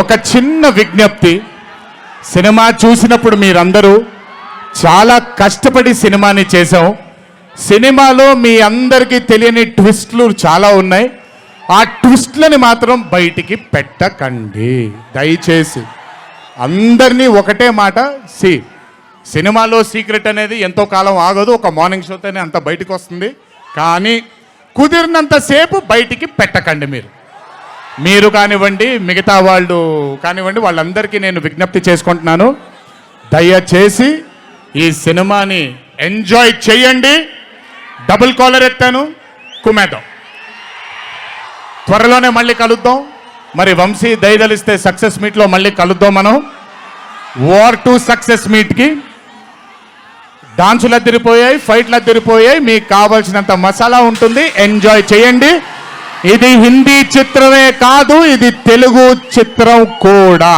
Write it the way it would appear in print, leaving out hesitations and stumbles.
ఒక చిన్న విజ్ఞప్తి, సినిమా చూసినప్పుడు మీరందరూ చాలా కష్టపడి సినిమాని చేసాం. సినిమాలో మీ అందరికీ తెలియని ట్విస్ట్లు చాలా ఉన్నాయి. ఆ ట్విస్ట్లని మాత్రం బయటికి పెట్టకండి దయచేసి. అందరినీ ఒకటే మాట, సినిమాలో సీక్రెట్ అనేది ఎంతో కాలం ఆగదు, ఒక మార్నింగ్ షోతోనే అంత బయటకు వస్తుంది. కానీ కుదిరినంతసేపు బయటికి పెట్టకండి. మీరు కానివ్వండి, మిగతా వాళ్ళు కానివ్వండి, వాళ్ళందరికీ నేను విజ్ఞప్తి చేసుకుంటున్నాను, దయచేసి ఈ సినిమాని ఎంజాయ్ చేయండి. డబుల్ కాలర్ ఎత్తాను, కుమేద్దాం. త్వరలోనే మళ్ళీ కలుద్దాం. మరి వంశీ దయదలిస్తే సక్సెస్ మీట్లో మళ్ళీ కలుద్దాం. మనం వార్ 2 సక్సెస్ మీట్కి డాన్సులు అద్దరిపోయాయి, ఫైట్లు అద్దరిపోయాయి. మీకు కావాల్సినంత మసాలా ఉంటుంది, ఎంజాయ్ చేయండి. ఇది హిందీ చిత్రమే కాదు, ఇది తెలుగు చిత్రం కూడా.